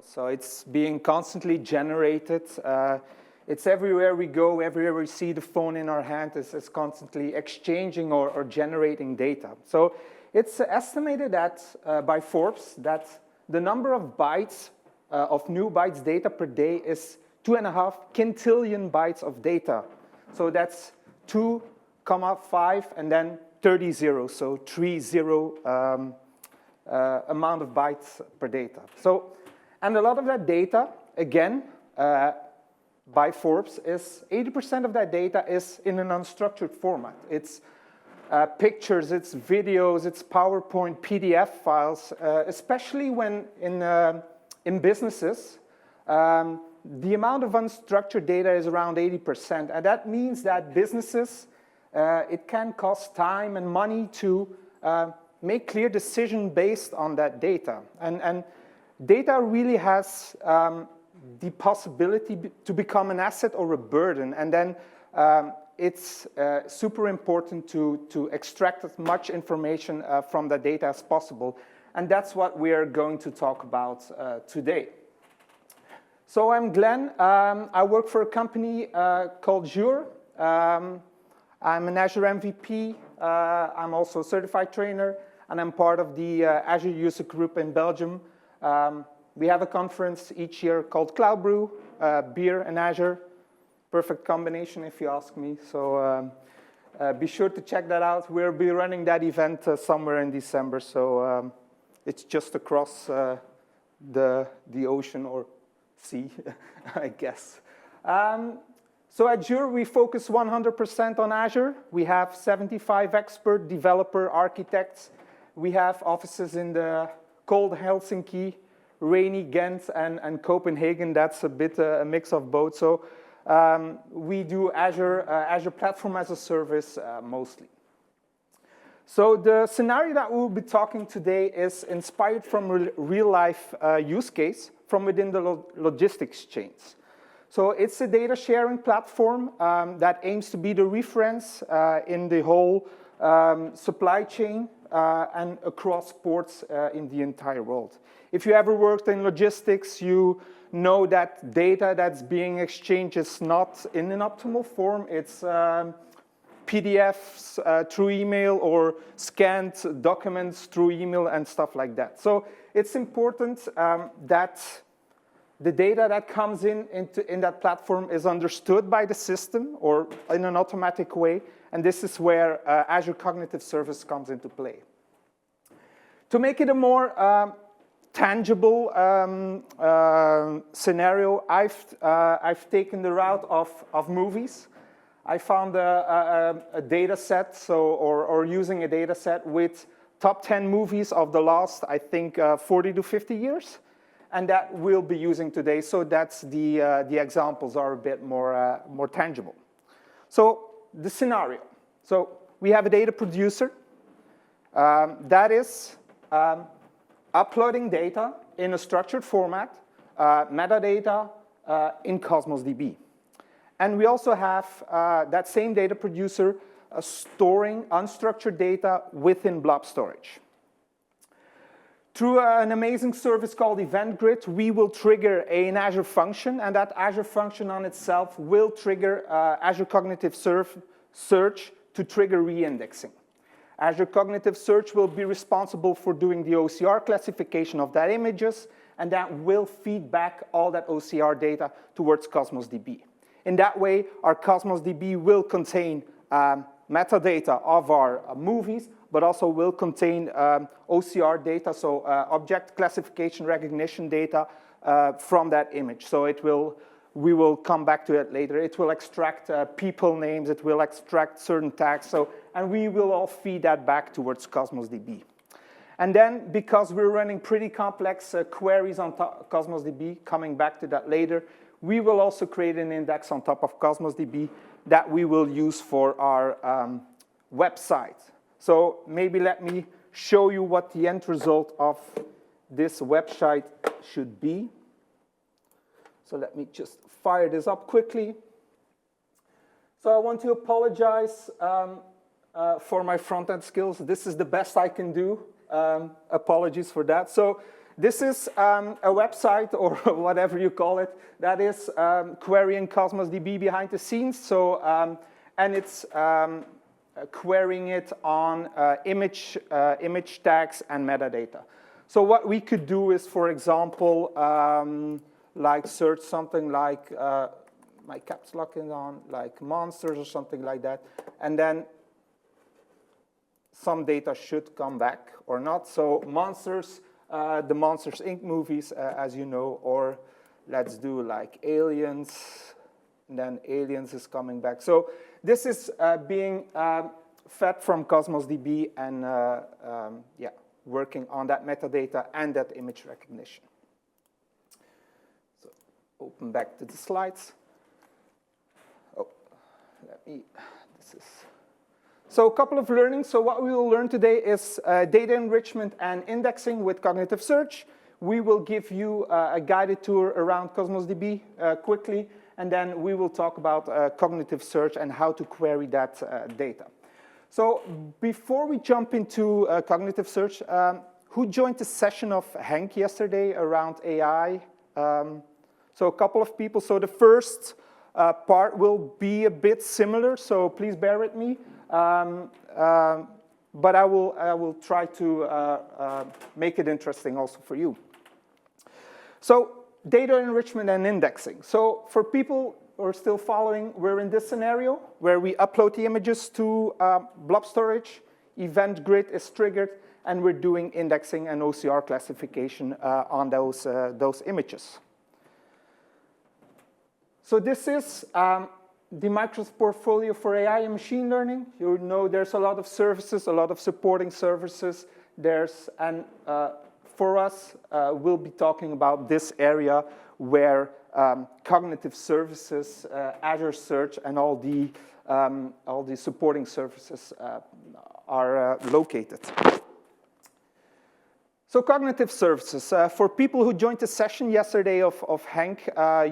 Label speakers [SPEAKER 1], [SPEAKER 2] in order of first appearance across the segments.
[SPEAKER 1] So it's being constantly generated. It's everywhere we go, everywhere we see the phone in our hand, it's constantly exchanging or generating data. So it's estimated that by Forbes that the number of bytes, of new bytes data per day is 2.5 quintillion bytes of data. So that's 2, 5, and then 30 zeros, so 30 amount of bytes per data. So, and a lot of that data, again, by Forbes, is 80% of that data is in an unstructured format. It's pictures, it's videos, it's PowerPoint, PDF files, especially when in businesses, the amount of unstructured data is around 80%. And that means that businesses, it can cost time and money to make clear decisions based on that data. And data really has the possibility to become an asset or a burden. And then it's super important to extract as much information from the data as possible. And that's what we are going to talk about today. So I'm Glenn. I work for a company called Azure. I'm an Azure MVP. I'm also a certified trainer. And I'm part of the Azure user group in Belgium. We have a conference each year called Cloud Brew, beer and Azure. Perfect combination, if you ask me. So be sure to check that out. We'll be running that event somewhere in December. So it's just across the ocean or sea, I guess. So at Azure, we focus 100% on Azure. We have 75 expert developer architects. We have offices in the cold Helsinki, rainy Ghent, and Copenhagen. That's a bit a mix of both. So we do Azure Platform as a Service mostly. So the scenario that we'll be talking today is inspired from a real-life use case from within the logistics chains. So it's a data sharing platform that aims to be the reference in the whole supply chain and across ports in the entire world. If you ever worked in logistics, you know that data that's being exchanged is not in an optimal form. It's PDFs through email or scanned documents through email and stuff like that. So it's important that the data that comes in that platform is understood by the system or in an automatic way. And this is where Azure Cognitive Service comes into play. To make it a more tangible scenario, I've taken the route of movies. I found a data set, or using a data set with top 10 movies of the last, I think, 40 to 50 years. And that we'll be using today, so that's the examples are a bit more tangible. So the scenario. So we have a data producer that is uploading data in a structured format, metadata in CosmosDB. And we also have that same data producer storing unstructured data within blob storage. Through an amazing service called Event Grid, we will trigger an Azure function, and that Azure function on itself will trigger Azure Cognitive Search to trigger reindexing. Azure Cognitive Search will be responsible for doing the OCR classification of that images, and that will feed back all that OCR data towards CosmosDB. In that way, our CosmosDB will contain metadata of our movies, but also will contain OCR data, so object classification recognition data from that image. So we will come back to it later. It will extract people names, it will extract certain tags, and we will all feed that back towards CosmosDB. And then, because we're running pretty complex queries on CosmosDB, coming back to that later, we will also create an index on top of CosmosDB that we will use for our website. So maybe let me show you what the end result of this website should be. So let me just fire this up quickly. So I want to apologize for my front-end skills. This is the best I can do. Apologies for that. So This is a website, or whatever you call it, that is querying CosmosDB behind the scenes. So, and it's querying it on image tags and metadata. So what we could do is, for example, like search something like, my caps lock is on, like monsters or something like that, and then some data should come back or not. So monsters, the Monsters, Inc. movies, as you know, or let's do like aliens, and then aliens is coming back. So this is being fed from CosmosDB and yeah, working on that metadata and that image recognition. So open back to the slides. Oh, let me, this is. So a couple of learnings. So what we will learn today is data enrichment and indexing with cognitive search. We will give you a guided tour around CosmosDB quickly, and then we will talk about cognitive search and how to query that data. So before we jump into cognitive search, who joined the session of Henk yesterday around AI? So a couple of people. So the first part will be a bit similar, so please bear with me. But I will try to make it interesting also for you. So data enrichment and indexing. So for people who are still following, we're in this scenario where we upload the images to blob storage, event grid is triggered, and we're doing indexing and OCR classification on those images. So this is the Microsoft portfolio for AI and machine learning. You know there's a lot of services, a lot of supporting services. There's, and for us, we'll be talking about this area where cognitive services, Azure Search, and all the supporting services are located. So cognitive services. For people who joined the session yesterday of Henk,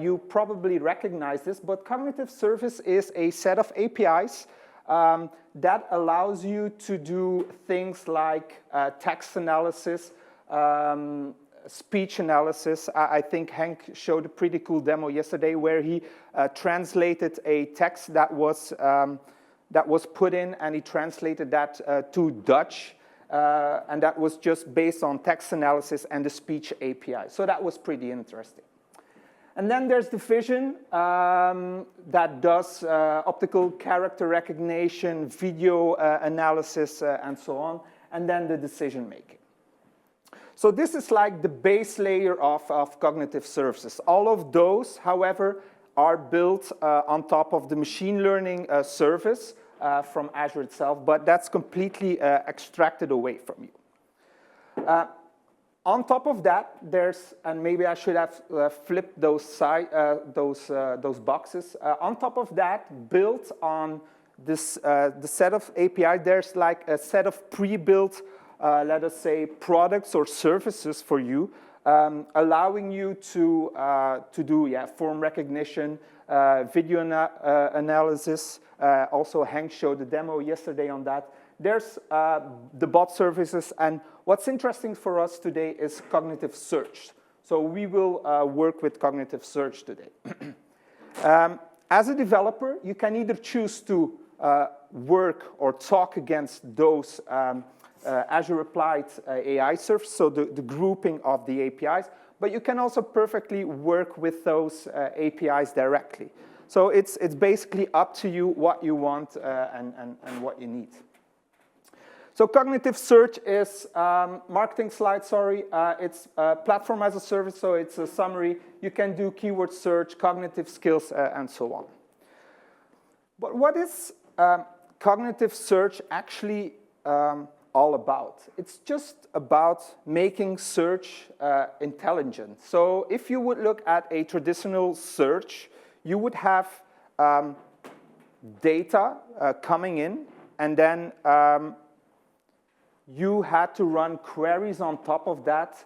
[SPEAKER 1] you probably recognize this, but cognitive service is a set of APIs that allows you to do things like text analysis, speech analysis. I think Henk showed a pretty cool demo yesterday where he translated a text that was put in, and he translated that to Dutch. And that was just based on text analysis and the speech API. So that was pretty interesting. And then there's the vision that does optical character recognition, video analysis, and so on, and then the decision making. So this is like the base layer of cognitive services. All of those, however, are built on top of the machine learning service from Azure itself, but that's completely extracted away from you. On top of that, there's, and maybe I should have flipped those boxes. On top of that, built on this the set of API, there's like a set of pre-built, let us say, products or services for you, allowing you to do form recognition, video analysis. Also, Henk showed the demo yesterday on that. There's the bot services, and what's interesting for us today is cognitive search. So we will work with cognitive search today. As a developer, you can either choose to work or talk against those Azure Applied AI services, so the grouping of the APIs, but you can also perfectly work with those APIs directly. So it's basically up to you what you want and what you need. So cognitive search is, marketing slide, sorry, it's platform as a service, so it's a summary. You can do keyword search, cognitive skills, and so on. But what is cognitive search actually all about? It's just about making search intelligent. So if you would look at a traditional search, you would have data coming in, and then you had to run queries on top of that.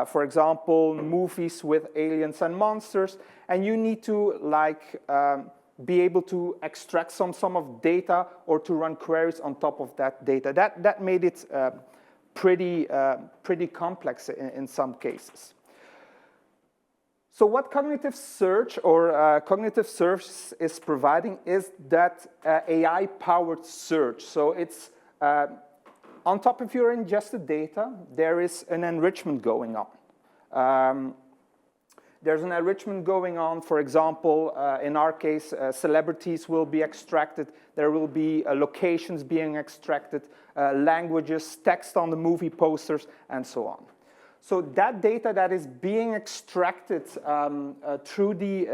[SPEAKER 1] For example, movies with aliens and monsters, and you need to like be able to extract some of data or to run queries on top of that data. That made it pretty complex in some cases. So what Cognitive Search or Cognitive Search is providing is that AI-powered search. So it's on top of your ingested data, there is an enrichment going on. There's an enrichment going on, for example, in our case, celebrities will be extracted, there will be locations being extracted, languages, text on the movie posters, and so on. So that data that is being extracted through the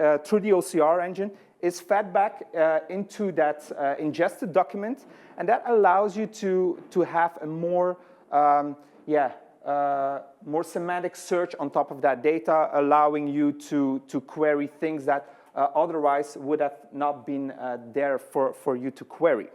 [SPEAKER 1] OCR engine is fed back into that ingested document, and that allows you to have a more more semantic search on top of that data, allowing you to query things that otherwise would have not been there for you to query.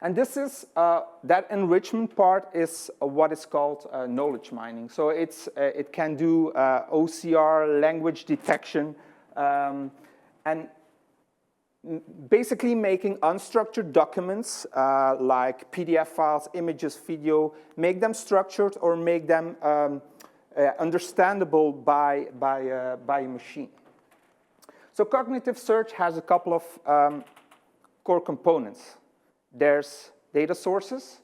[SPEAKER 1] And this is, that enrichment part is what is called knowledge mining. So it can do OCR, language detection, and basically making unstructured documents like PDF files, images, video, make them structured or make them understandable by a machine. So cognitive search has a couple of core components. There's data sources.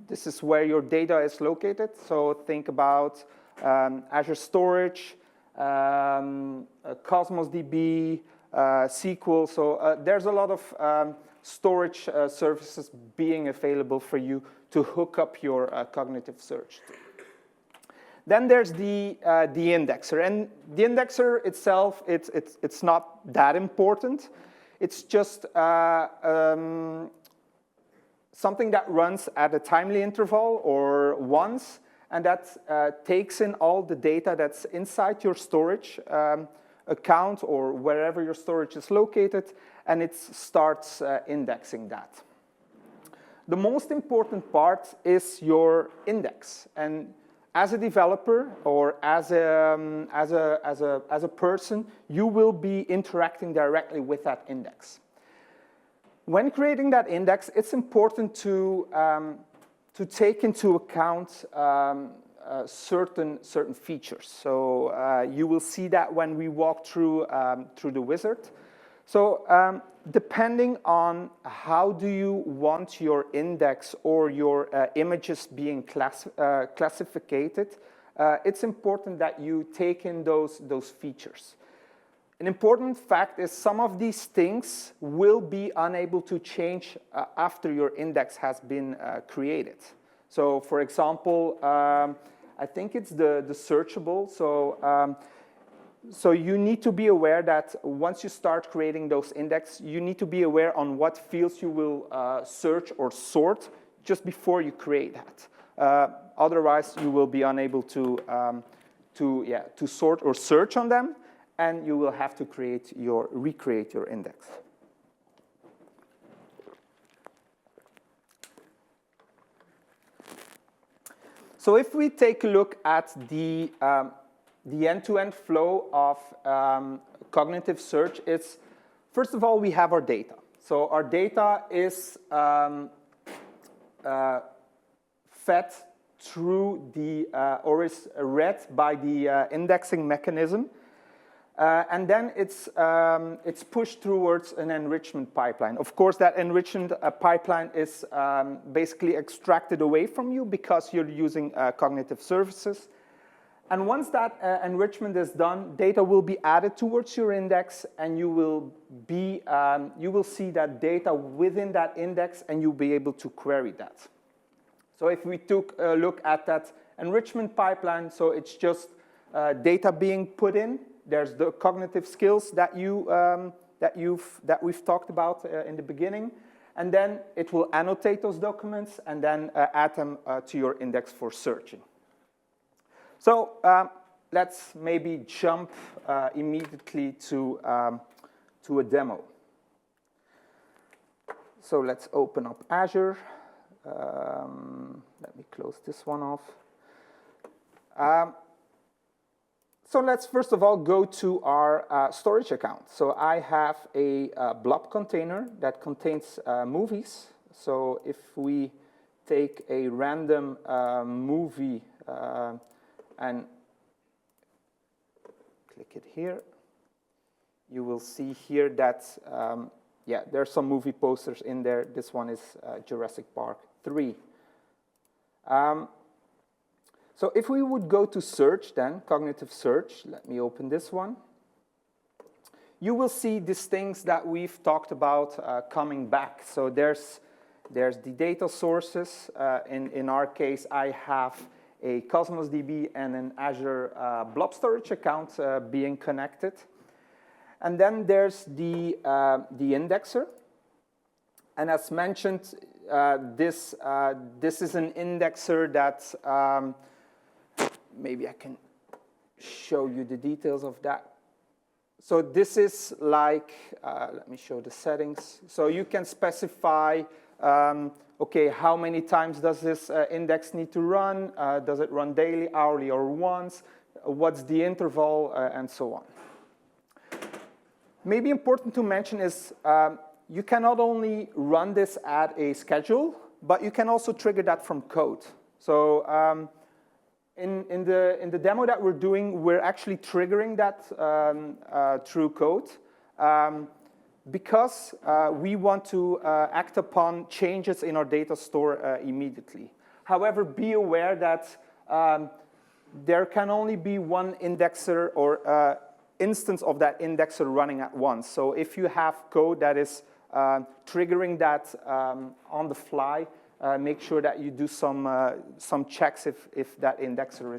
[SPEAKER 1] This is where your data is located. So think about Azure Storage, CosmosDB, SQL. So there's a lot of storage services being available for you to hook up your cognitive search to. Then there's the indexer. And the indexer itself, it's not that important. It's just something that runs at a timely interval or once, and that takes in all the data that's inside your storage account or wherever your storage is located, and it starts indexing that. The most important part is your index. And as a developer or as a person, you will be interacting directly with that index. When creating that index, it's important to take into account certain features. So you will see that when we walk through the wizard. So depending on how do you want your index or your images being classified, it's important that you take in those features. An important fact is some of these things will be unable to change after your index has been created. So for example, I think it's the searchable. So you need to be aware that once you start creating those index, you need to be aware on what fields you will search or sort just before you create that. Otherwise, you will be unable to sort or search on them, and you will have to recreate your index. So if we take a look at the end-to-end flow of cognitive search, it's, first of all, we have our data. So our data is fed through or is read by the indexing mechanism. And then it's pushed towards an enrichment pipeline. Of course, that enrichment pipeline is basically extracted away from you because you're using cognitive services. And once that enrichment is done, data will be added towards your index, and you will see that data within that index, and you'll be able to query that. So if we took a look at that enrichment pipeline, so it's just data being put in. There's the cognitive skills that we've talked about in the beginning, and then it will annotate those documents and then add them to your index for searching. So let's maybe jump immediately to a demo. So let's open up Azure. Let me close this one off. So let's first of all go to our storage account. So I have a blob container that contains movies. So if we take a random movie and click it here, you will see here that, yeah, there's some movie posters in there. This one is Jurassic Park 3. So if we would go to search then, cognitive search, let me open this one. You will see these things that we've talked about coming back. So there's the data sources. In our case, I have a CosmosDB and an Azure blob storage account being connected. And then there's the indexer. And as mentioned, this is an indexer that, maybe I can show you the details of that. So this is like, let me show the settings. So you can specify, okay, how many times does this index need to run? Does it run daily, hourly, or once? What's the interval, and so on. Maybe important to mention is you can not only run this at a schedule, but you can also trigger that from code. So in the demo that we're doing, we're actually triggering that through code because we want to act upon changes in our data store immediately. However, be aware that there can only be one indexer or instance of that indexer running at once. So if you have code that is triggering that on the fly, make sure that you do some checks if that indexer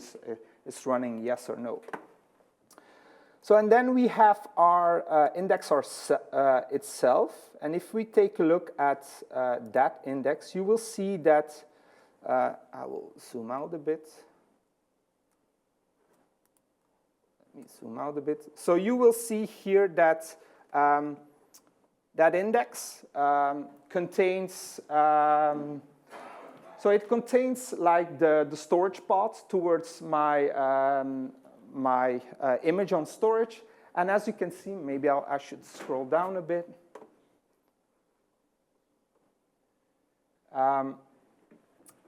[SPEAKER 1] is running yes or no. So and then we have our index itself. And if we take a look at that index, you will see that, I will zoom out a bit. Let me zoom out a bit. So you will see here that that index contains, so it contains like the storage path towards my, my image on storage. And as you can see, maybe I should scroll down a bit.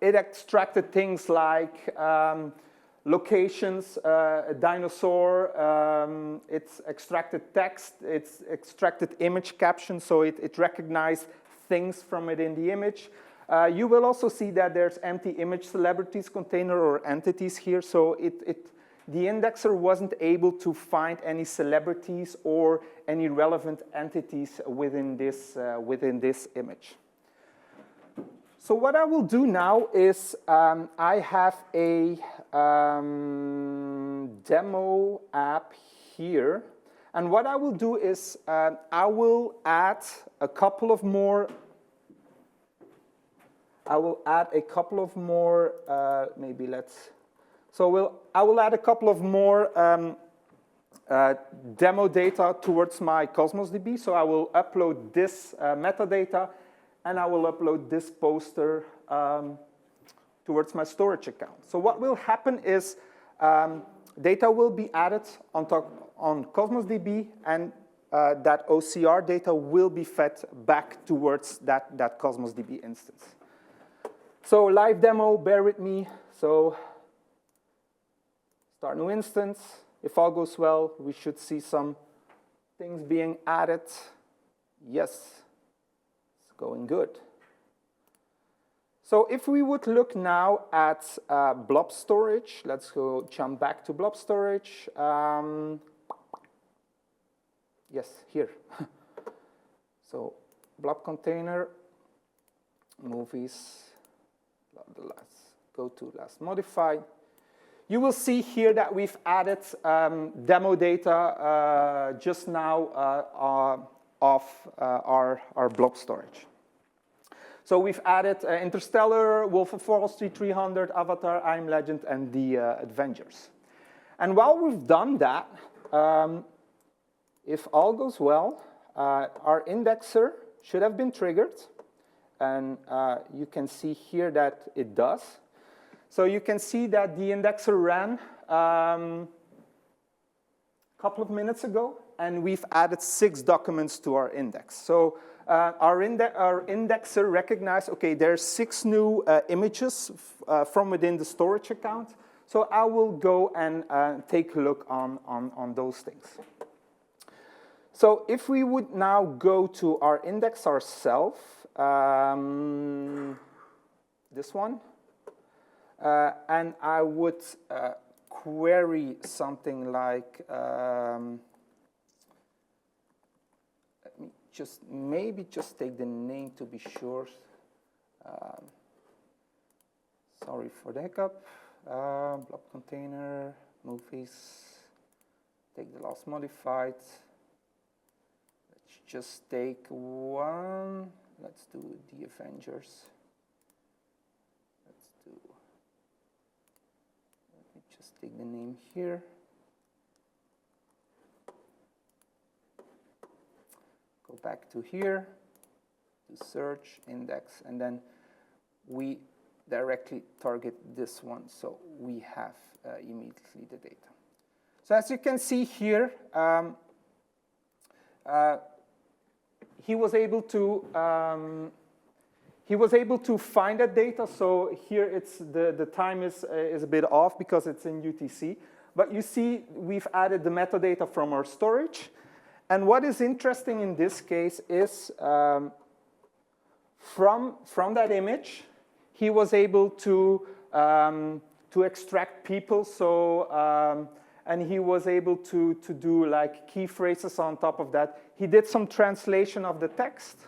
[SPEAKER 1] It extracted things like locations, a dinosaur, it's extracted text, it's extracted image captions, so it recognized things from it in the image. You will also see that there's empty image celebrities container or entities here, so the indexer wasn't able to find any celebrities or any relevant entities within this image. So what I will do now is I have a demo app here. And what I will do is I will add a couple of more, maybe let's, so I will add a couple of more demo data towards my CosmosDB. So I will upload this metadata, and I will upload this poster towards my storage account. So what will happen is data will be added on CosmosDB, and that OCR data will be fed back towards that CosmosDB instance. So live demo, bear with me. So start new instance. If all goes well, we should see some things being added. Yes. Going good. So if we would look now at blob storage, let's go jump back to blob storage. Yes, here. So blob container, movies, go to last modified. You will see here that we've added demo data just now of our blob storage. So we've added Interstellar, Wolf of Wall Street 300, Avatar, I Am Legend, and the Avengers. And while we've done that, if all goes well, our indexer should have been triggered. And you can see here that it does. So you can see that the indexer ran a couple of minutes ago, and we've added 6 documents to our index. So our indexer recognized, okay, there's 6 new images from within the storage account. So I will go and take a look on those things. So if we would now go to our index ourselves, this one, and I would query something like, let me maybe just take the name to be sure. Sorry for the hiccup. Blob container, movies, take the last modified. Let's just take one. Let's do the Avengers. Let me just take the name here. Go back to here, to search, index, and then we directly target this one, so we have immediately the data. So as you can see here, he was able to find that data. So here it's the time is a bit off because it's in UTC. But you see, we've added the metadata from our storage. And what is interesting in this case is from that image, he was able to extract people. So and he was able to do like key phrases on top of that. He did some translation of the text.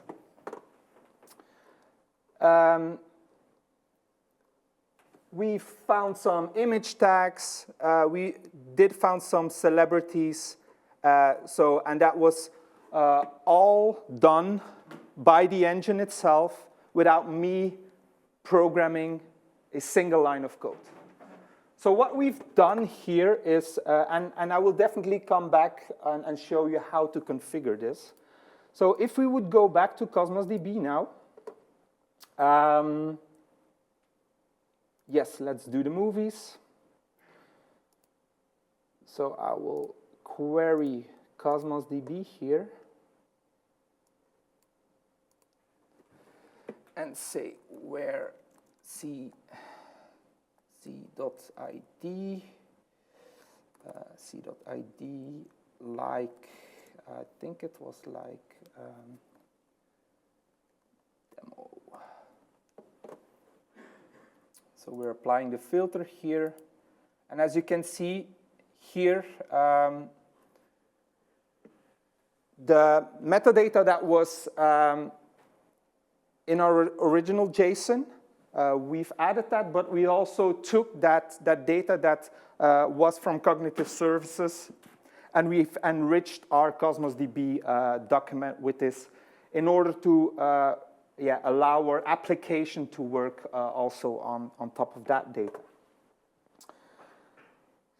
[SPEAKER 1] We found some image tags. We did found some celebrities. And that was all done by the engine itself without me programming a single line of code. So what we've done here is, and I will definitely come back and show you how to configure this. So if we would go back to CosmosDB now, yes, let's do the movies. So I will query CosmosDB here and say where c.id, c.id, like, I think it was like demo. So we're applying the filter here. And as you can see here, the metadata that was in our original JSON, we've added that, but we also took that data that was from Cognitive Services, and we've enriched our CosmosDB document with this in order to allow our application to work also on top of that data.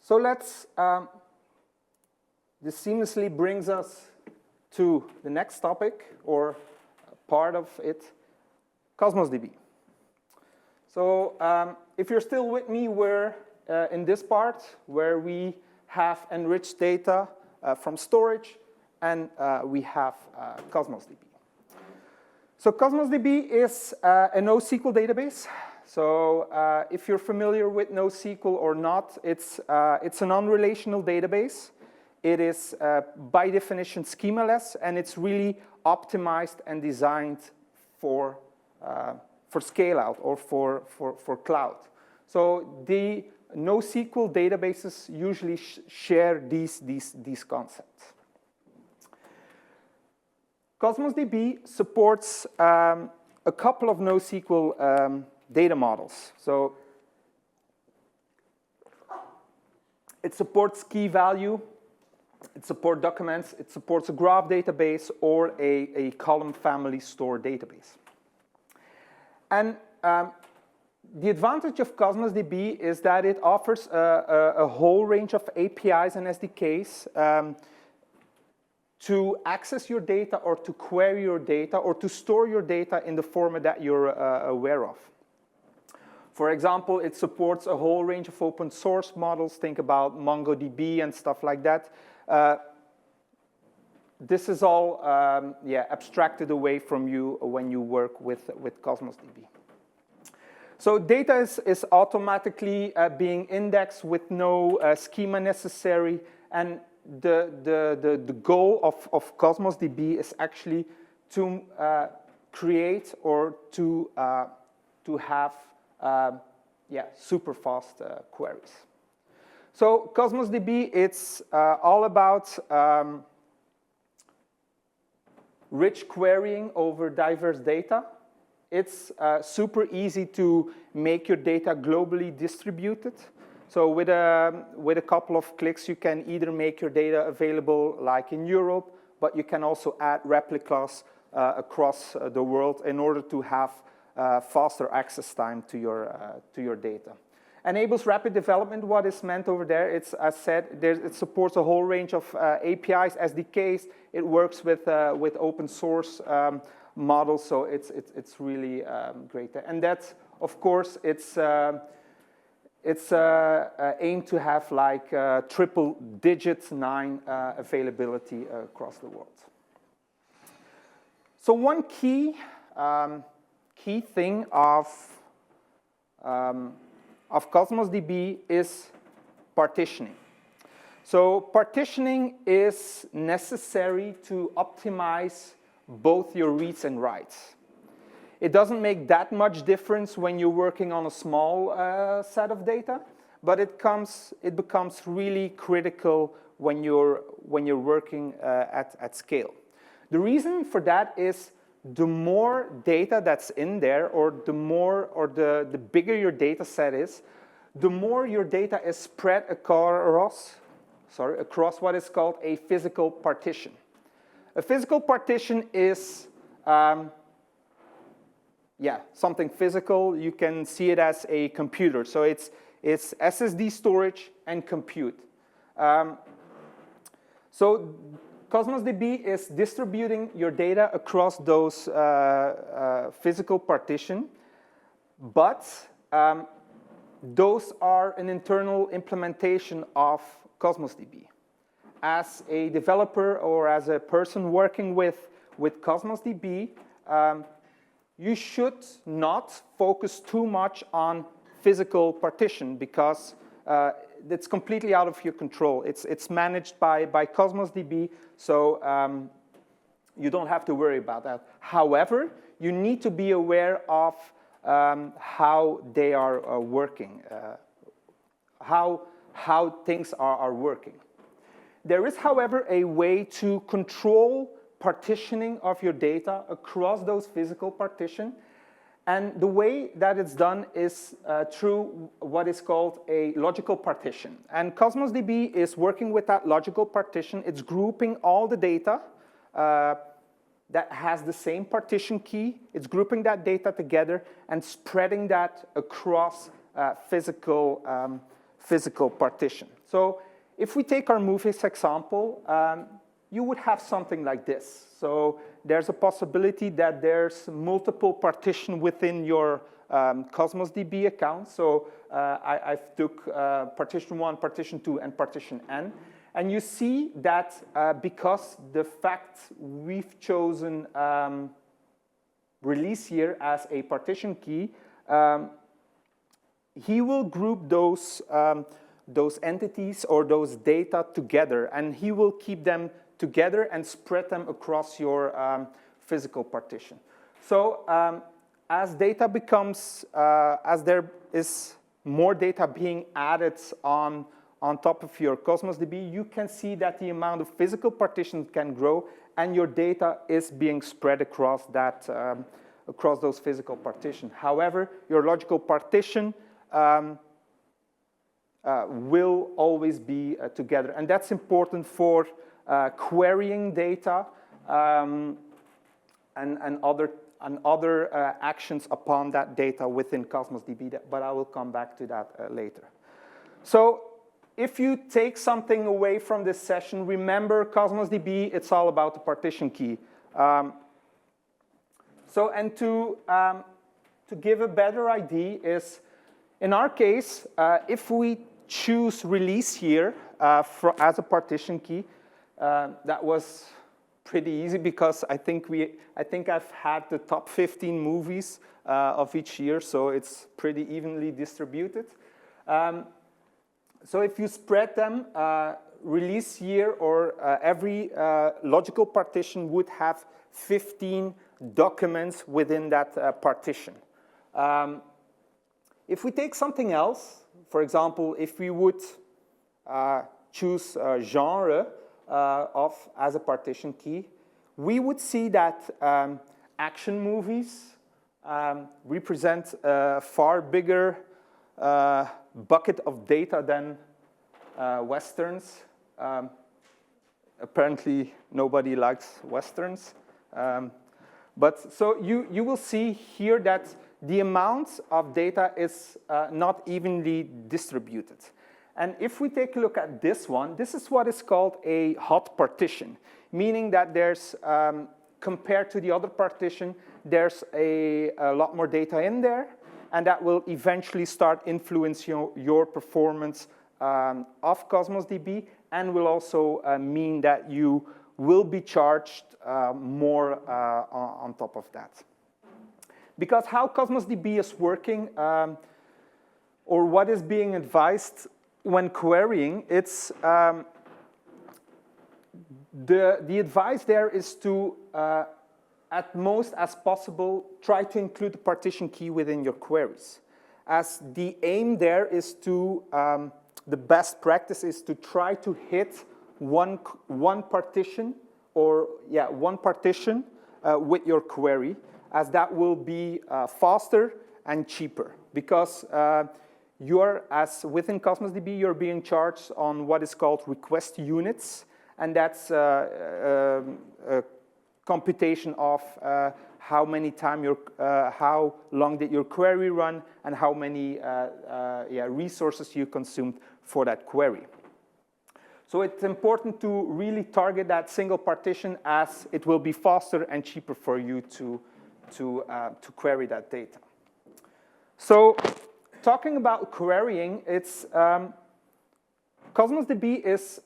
[SPEAKER 1] So let's, this seamlessly brings us to the next topic, or part of it, CosmosDB. So if you're still with me, we're in this part where we have enriched data from storage, and we have CosmosDB. So CosmosDB is a NoSQL database. So if you're familiar with NoSQL or not, it's a non-relational database. It is, by definition, schemaless, and it's really optimized and designed for scale-out or for cloud. So the NoSQL databases usually share these concepts. CosmosDB supports a couple of NoSQL data models. So it supports key value. It supports documents, it supports a graph database or a column family store database. And the advantage of CosmosDB is that it offers a whole range of APIs and SDKs to access your data or to query your data or to store your data in the format that you're aware of. For example, it supports a whole range of open source models. Think about MongoDB and stuff like that. this is all abstracted away from you when you work with CosmosDB. So data is automatically being indexed with no schema necessary, and the goal of CosmosDB is actually to create or to have super fast queries. So CosmosDB, it's all about rich querying over diverse data. It's super easy to make your data globally distributed. So with a couple of clicks, you can either make your data available like in Europe, but you can also add replicas across the world in order to have faster access time to your data. Enables rapid development. What is meant over there? It's, as said, it supports a whole range of APIs, SDKs. It works with open source models, so it's really great. And that's, of course, it's aimed to have like triple digit 9 availability across the world. So one key thing of CosmosDB is partitioning. So partitioning is necessary to optimize both your reads and writes. It doesn't make that much difference when you're working on a small set of data, but it becomes really critical when you're working at scale. The reason for that is the more data that's in there, or the bigger your data set is, the more your data is spread across what is called a physical partition. A physical partition is something physical. You can see it as a computer. So it's SSD storage and compute. So CosmosDB is distributing your data across those physical partition, but those are an internal implementation of CosmosDB. As a developer or as a person working with CosmosDB, you should not focus too much on physical partition because it's completely out of your control. It's managed by CosmosDB, so you don't have to worry about that. However, you need to be aware of how they are working, how things are working. There is, however, a way to control partitioning of your data across those physical partitions. And the way that it's done is through what is called a logical partition. And CosmosDB is working with that logical partition. It's grouping all the data that has the same partition key. It's grouping that data together and spreading that across physical partition. So if we take our movies example, you would have something like this. So there's a possibility that there's multiple partitions within your CosmosDB account. So I've took partition 1, partition 2, and partition n. And you see that because the fact we've chosen release here as a partition key, he will group those entities or those data together, and he will keep them together and spread them across your physical partition. So as data becomes, as there is more data being added on top of your CosmosDB, you can see that the amount of physical partitions can grow, and your data is being spread across that across those physical partitions. However, your logical partition will always be together, and that's important for querying data and other actions upon that data within CosmosDB, but I will come back to that later. So if you take something away from this session, remember CosmosDB, it's all about the partition key. To give a better idea is, in our case, if we choose release here as a partition key, that was pretty easy because I think I've had the top 15 movies of each year, so it's pretty evenly distributed. So if you spread them, release year or every logical partition would have 15 documents within that partition. If we take something else, for example, if we would choose genre as a partition key, we would see that action movies represent a far bigger bucket of data than Westerns. Apparently, nobody likes Westerns. But so you will see here that the amount of data is not evenly distributed. And if we take a look at this one, this is what is called a hot partition, meaning that there's, compared to the other partition, there's a lot more data in there, and that will eventually start influencing your performance of CosmosDB, and will also mean that you will be charged more on top of that. Because how CosmosDB is working, or what is being advised when querying, it's the advice there is to, at most as possible, try to include the partition key within your queries. As the aim there is to, the best practice is to try to hit one partition, or one partition with your query, as that will be faster and cheaper. Because as within CosmosDB, you're being charged on what is called request units, and that's a computation of how long did your query run, and how many resources you consumed for that query. So it's important to really target that single partition, as it will be faster and cheaper for you to query that data. So talking about querying, it's CosmosDB is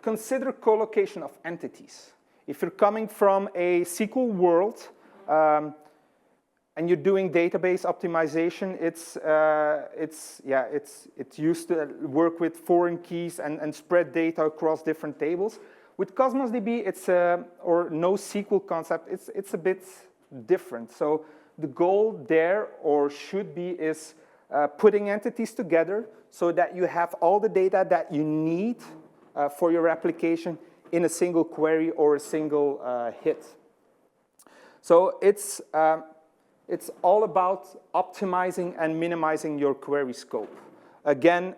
[SPEAKER 1] considered collocation of entities. If you're coming from a SQL world and you're doing database optimization, it's used to work with foreign keys and spread data across different tables. With CosmosDB, it's or NoSQL concept, it's a bit different. So the goal there, or should be, is putting entities together so that you have all the data that you need for your application in a single query or a single hit. So it's all about optimizing and minimizing your query scope. Again,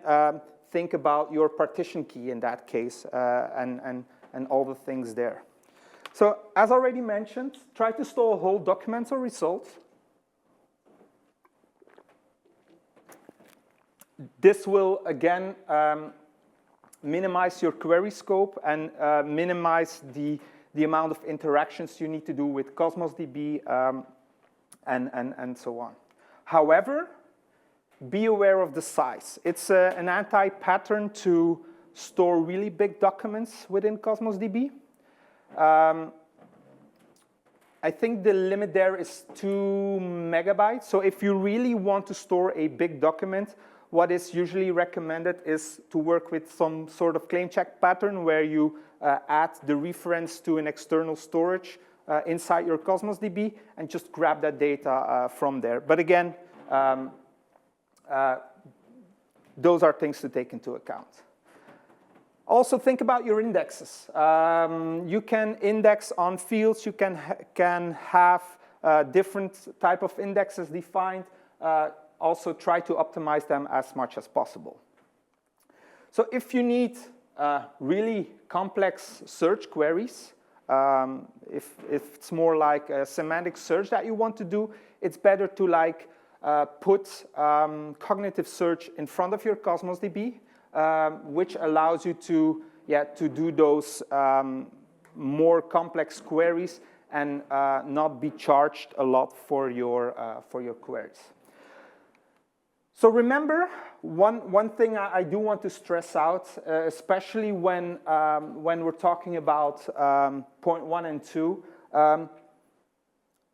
[SPEAKER 1] think about your partition key in that case, and all the things there. So as already mentioned, try to store whole documents or results. This will, again, minimize your query scope and minimize the amount of interactions you need to do with CosmosDB and so on. However, be aware of the size. It's an anti-pattern to store really big documents within CosmosDB. I think the limit there is 2 megabytes. So if you really want to store a big document, what is usually recommended is to work with some sort of claim check pattern where you add the reference to an external storage inside your CosmosDB and just grab that data from there. But again, those are things to take into account. Also think about your indexes. You can index on fields. You can have different type of indexes defined. Also try to optimize them as much as possible. So if you need really complex search queries, if it's more like a semantic search that you want to do, it's better to put cognitive search in front of your CosmosDB, which allows you to do those more complex queries and not be charged a lot for your queries. So remember, one thing I do want to stress out, especially when we're talking about point 1 and 2,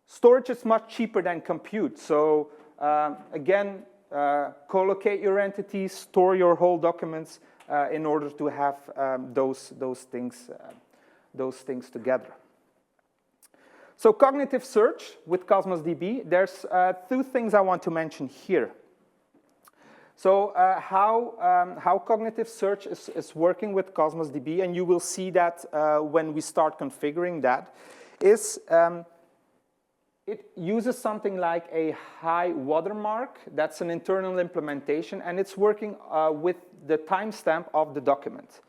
[SPEAKER 1] storage is much cheaper than compute. So again, collocate your entities, store your whole documents in order to have those things together. So cognitive search with CosmosDB, there's 2 things I want to mention here. So how cognitive search is working with CosmosDB, and you will see that when we start configuring that, is it uses something like a high watermark. That's an internal implementation, and it's working with the timestamp of the document.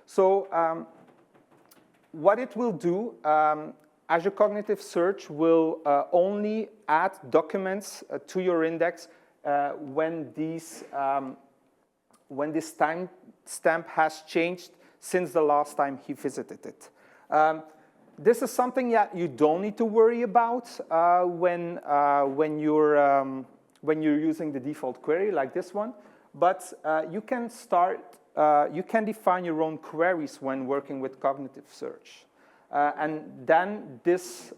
[SPEAKER 1] So what it will do, Azure Cognitive Search will only add documents to your index when this timestamp has changed since the last time he visited it. This is something that you don't need to worry about when you're using the default query like this one, but you can define your own queries when working with cognitive search. And then this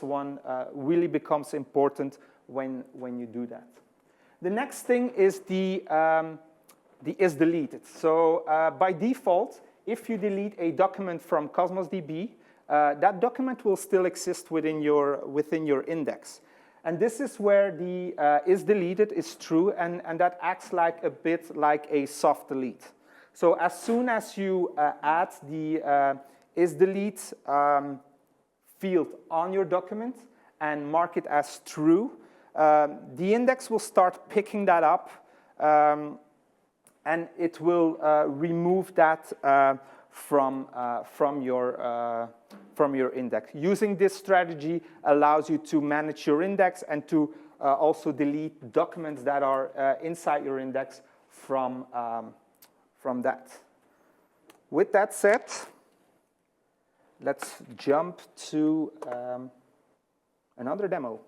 [SPEAKER 1] one really becomes important when you do that. The next thing is the is deleted. So by default, if you delete a document from CosmosDB, that document will still exist within your index. And this is where the is deleted is true, and that acts like a bit like a soft delete. So as soon as you add the is delete field on your document and mark it as true, the index will start picking that up, and it will remove that from your index. Using this strategy allows you to manage your index and to also delete documents that are inside your index from that. With that said, let's jump to another demo.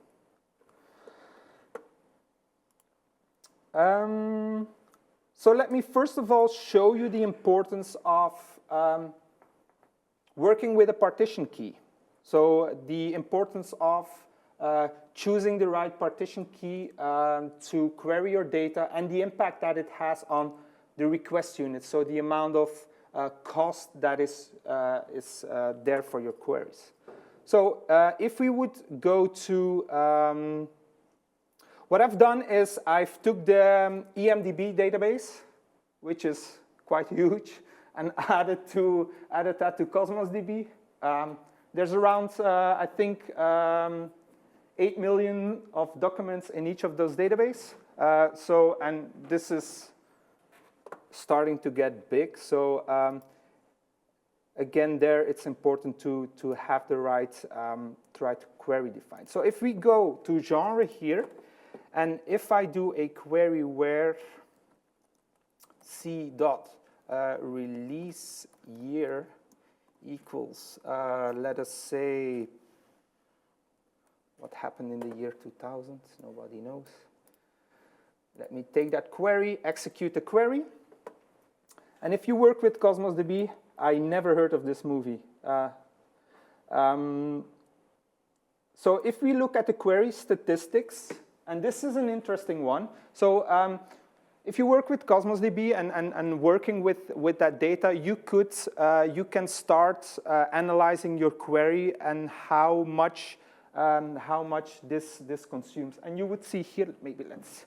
[SPEAKER 1] So let me first of all show you the importance of working with a partition key. So the importance of choosing the right partition key to query your data, and the impact that it has on the request unit. So the amount of cost that is there for your queries. So if we would go to what I've done is I've took the EMDB database, which is quite huge, and added that to CosmosDB. There's around, I think, 8 million of documents in each of those databases. And this is starting to get big. So again, there it's important to have the right query defined. So if we go to genre here, and if I do a query where c dot release year equals, let us say, what happened in the year 2000? Nobody knows. Let me take that query, execute the query. And if you work with CosmosDB, I never heard of this movie. So if we look at the query statistics, and this is an interesting one. So if you work with CosmosDB and working with that data, you can start analyzing your query and how much this consumes. And you would see here, maybe let's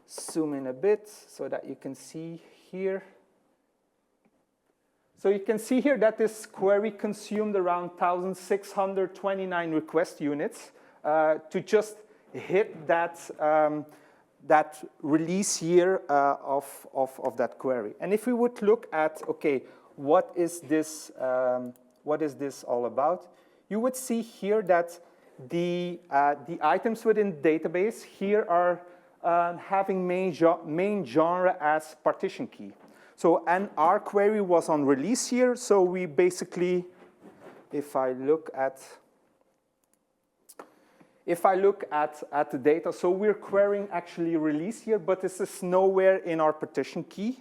[SPEAKER 1] zoom in a bit so that you can see here. So you can see here that this query consumed around 1,629 request units to just hit that release year of that query. And if we would look at, okay, what is this all about? You would see here that the items within the database here are having main genre as partition key. So, and our query was on release year, so we basically, if I look at if I look at the data, so we're querying actually release here, but this is nowhere in our partition key.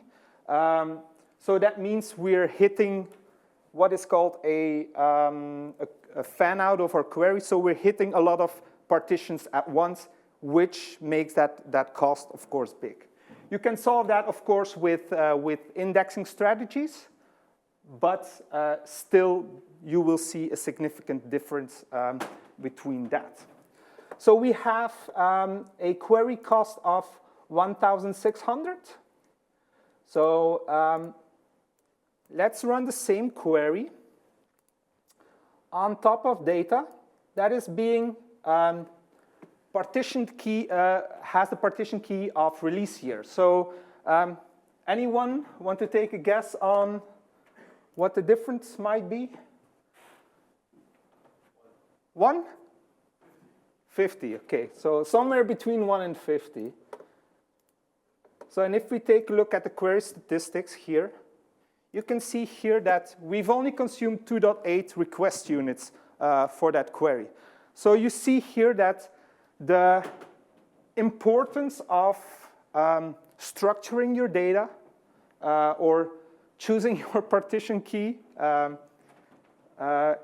[SPEAKER 1] So that means we're hitting what is called a fan out of our query. So we're hitting a lot of partitions at once, which makes that cost, of course, big. You can solve that, of course, with indexing strategies, but still you will see a significant difference between that. So we have a query cost of 1,600. So let's run the same query on top of data that is being partitioned key, has the partition key of release year. So anyone want to take a guess on what the difference might be? 1? 50, okay. So somewhere between 1 and 50. So, and if we take a look at the query statistics here, you can see here that we've only consumed 2.8 request units for that query. So you see here that the importance of structuring your data or choosing your partition key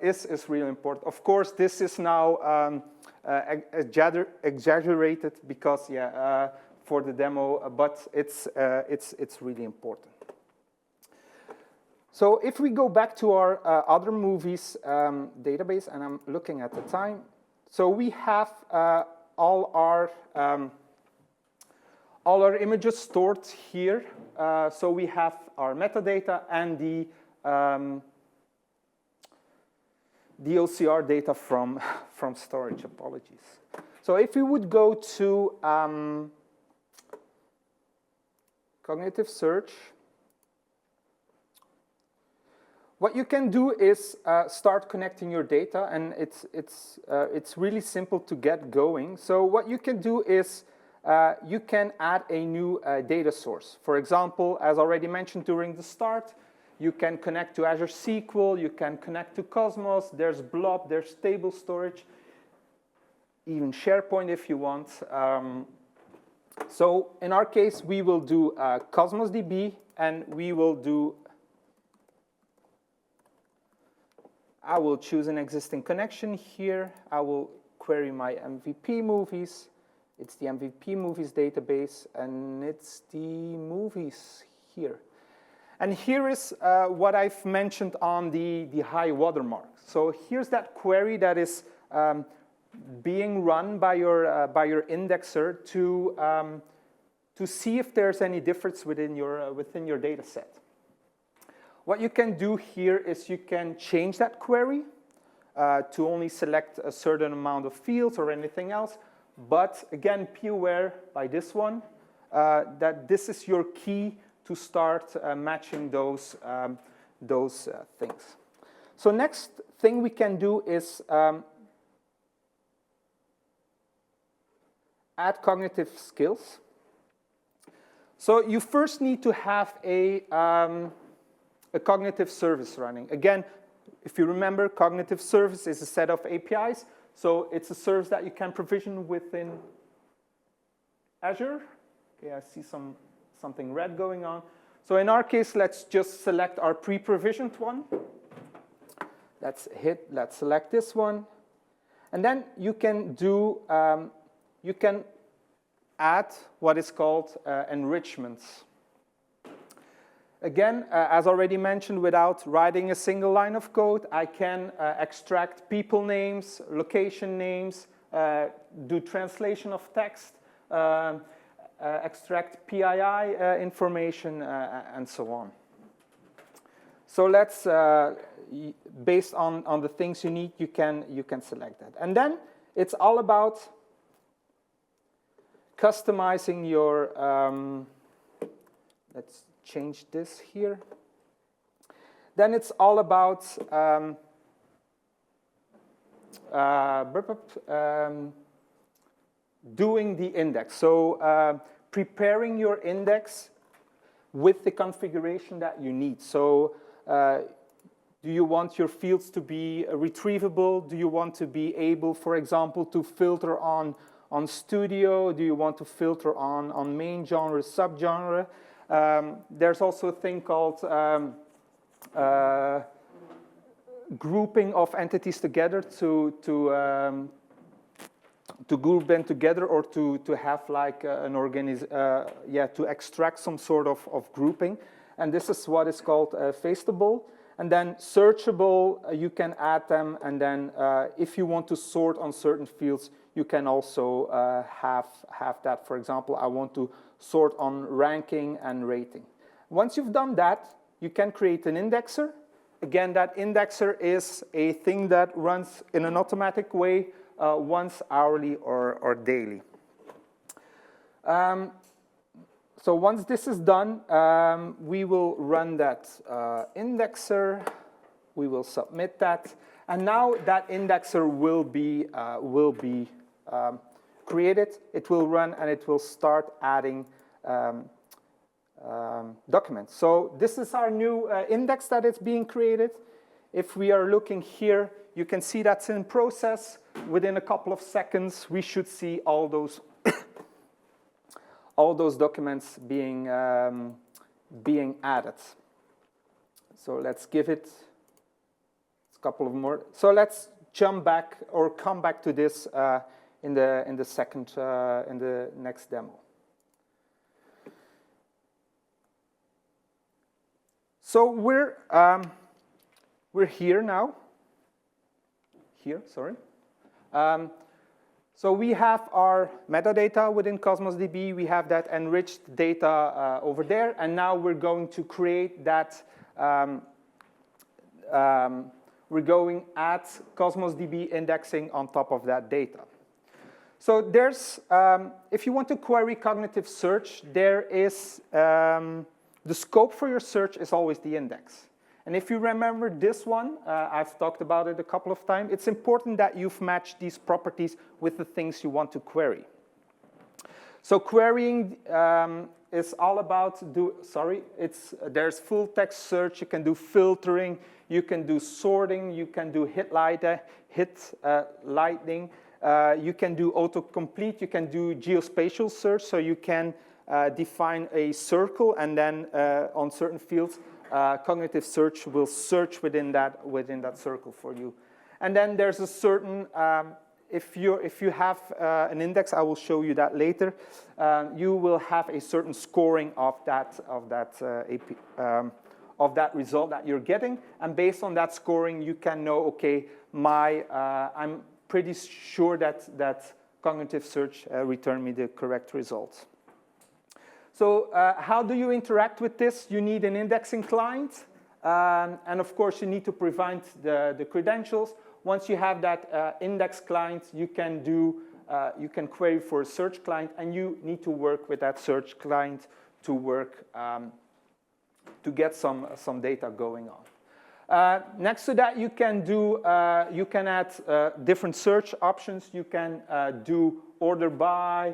[SPEAKER 1] is really important. Of course, this is now exaggerated because, for the demo, but it's really important. So if we go back to our other movies database, and I'm looking at the time, so we have all our images stored here. So we have our metadata and the OCR data from storage. Apologies. So if we would go to Cognitive Search, what you can do is start connecting your data, and it's really simple to get going. So what you can do is you can add a new data source. For example, as already mentioned during the start, you can connect to Azure SQL, you can connect to Cosmos, there's Blob, there's table storage, even SharePoint if you want. So in our case, we will do CosmosDB, and we will do, I will choose an existing connection here. I will query my MVP movies. It's the MVP movies database, and it's the movies here. And here is what I've mentioned on the high watermark. So here's that query that is being run by your indexer to see if there's any difference within your data set. What you can do here is you can change that query to only select a certain amount of fields or anything else. But again, be aware by this one that this is your key to start matching those things. So next thing we can do is add cognitive skills. So you first need to have a cognitive service running. Again, if you remember, cognitive service is a set of APIs. So it's a service that you can provision within Azure. Okay, I see something red going on. So in our case, let's just select our pre-provisioned one. Let's select this one. And then you can do, you can add what is called enrichments. Again, as already mentioned, without writing a single line of code, I can extract people names, location names, do translation of text, extract PII information, and so on. So let's, based on the things you need, you can select that. And then it's all about customizing your, let's change this here. Then it's all about doing the index. So preparing your index with the configuration that you need. So Do you want your fields to be retrievable? Do you want to be able, for example, to filter on studio? Do you want to filter on main genre, subgenre? There's also a thing called grouping of entities together to group them together, or to have like to extract some sort of grouping. And this is what is called faceable. And then searchable, you can add them, and then if you want to sort on certain fields, you can also have that. For example, I want to sort on ranking and rating. Once you've done that, you can create an indexer. Again, that indexer is a thing that runs in an automatic way once hourly or daily. So once this is done, we will run that indexer. We will submit that. And now that indexer will be created. It will run, and it will start adding documents. So this is our new index that is being created. If we are looking here, you can see that's in process. Within a couple of seconds, we should see all those documents being added. So let's give it a couple of more. So let's jump back or come back to this in the next demo. So we're here now. Here, sorry. So we have our metadata within CosmosDB. We have that enriched data over there. And now we're going to create that. We're going at CosmosDB indexing on top of that data. So there's, if you want to query cognitive search, there is, the scope for your search is always the index. And if you remember this one, I've talked about it a couple of times, it's important that you've matched these properties with the things you want to query. So querying is all about, there's full text search, you can do filtering, you can do sorting, you can do hit lightning, you can do autocomplete, you can do geospatial search, so you can define a circle, and then on certain fields, cognitive search will search within that circle for you. And then there's a certain, if you have an index, I will show you that later, you will have a certain scoring of that result that you're getting, and based on that scoring, you can know, okay, I'm pretty sure that cognitive search returned me the correct results. So how do you interact with this? You need an indexing client, and of course you need to provide the credentials. Once you have that index client, you can query for a search client, and you need to work with that search client to work to get some data going on. Next to that, you can add different search options. You can do order by,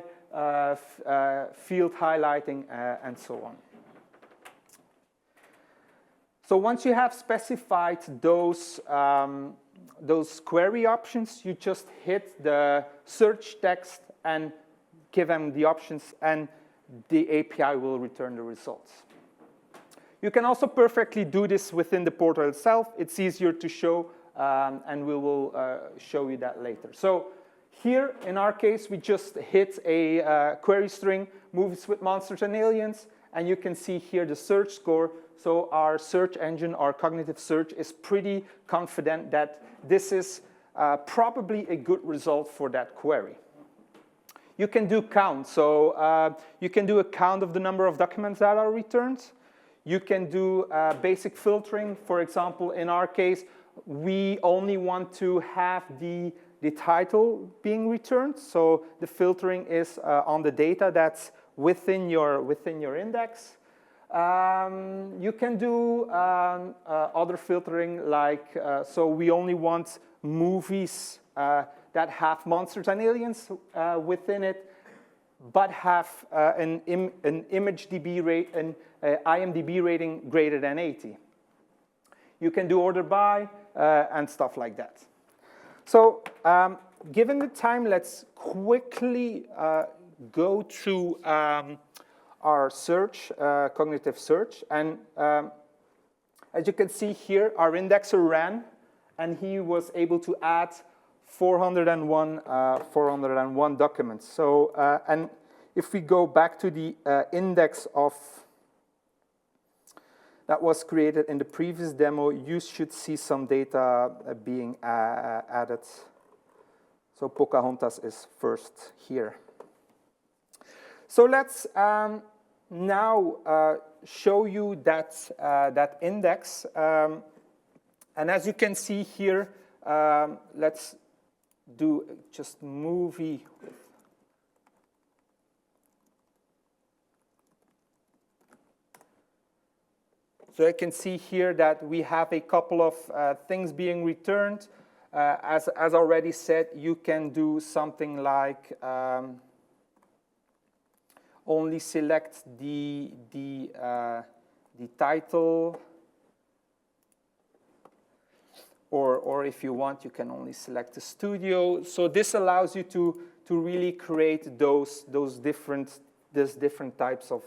[SPEAKER 1] field highlighting, and so on. So once you have specified those query options, you just hit the search text and give them the options, and the API will return the results. You can also perfectly do this within the portal itself. It's easier to show, and we will show you that later. So here, in our case, we just hit a query string, movies with monsters and aliens, and you can see here the search score. So our search engine, our cognitive search, is pretty confident that this is probably a good result for that query. You can do count. So you can do a count of the number of documents that are returned. You can do basic filtering. For example, in our case, we only want to have the title being returned. So the filtering is on the data that's within your index. You can do other filtering, like, so we only want movies that have monsters and aliens within it, but have an IMDb rating greater than 80. You can do order by and stuff like that. So given the time, let's quickly go through our search, cognitive search. And as you can see here, our indexer ran, and he was able to add 401 documents. So, and if we go back to the index of that was created in the previous demo, you should see some data being added. So Pocahontas is first here. So let's now show you that index. And as you can see here, let's do just movie. So you can see here that we have a couple of things being returned. As already said, you can do something like only select the title, or if you want, you can only select the studio. So this allows you to really create those different types of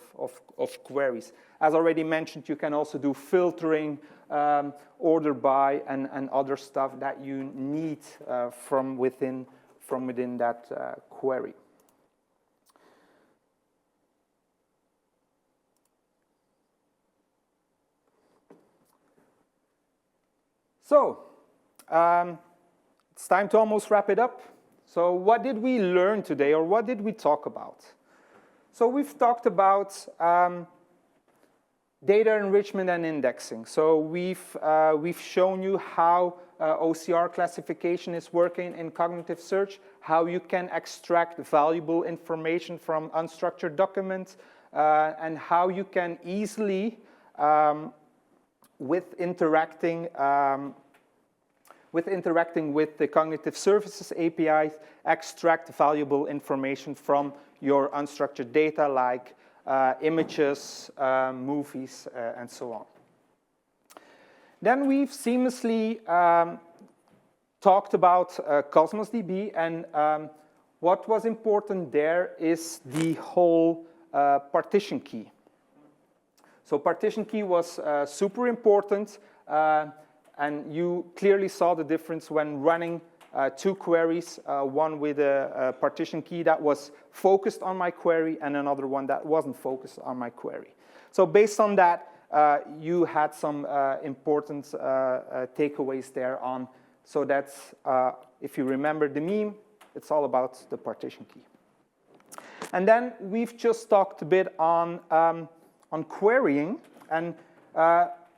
[SPEAKER 1] queries. As already mentioned, you can also do filtering, order by, and other stuff that you need from within that query. So it's time to almost wrap it up. So what did we learn today, or what did we talk about? So we've talked about data enrichment and indexing. So we've shown you how OCR classification is working in cognitive search, how you can extract valuable information from unstructured documents, and how you can easily, with interacting with the Cognitive Services APIs, extract valuable information from your unstructured data like images, movies, and so on. Then we've seamlessly talked about CosmosDB, and what was important there is the whole partition key. So partition key was super important, and you clearly saw the difference when running two queries, one with a partition key that was focused on my query and another one that wasn't focused on my query. So based on that, you had some important takeaways there on. So that's, if you remember the meme, it's all about the partition key. And then we've just talked a bit on querying. And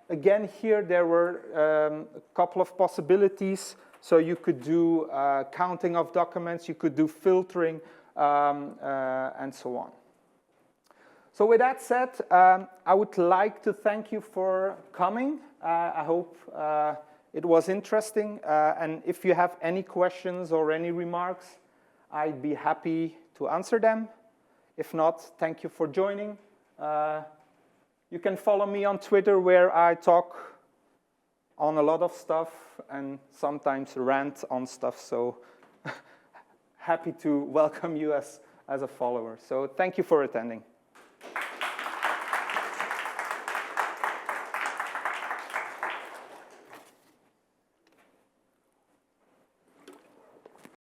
[SPEAKER 1] again, here there were a couple of possibilities. So you could do counting of documents, you could do filtering, and so on. So with that said, I would like to thank you for coming. I hope it was interesting. And if you have any questions or any remarks, I'd be happy to answer them. If not, thank you for joining. You can follow me on Twitter, where I talk on a lot of stuff and sometimes rant on stuff. So happy to welcome you as a follower. So thank you for attending.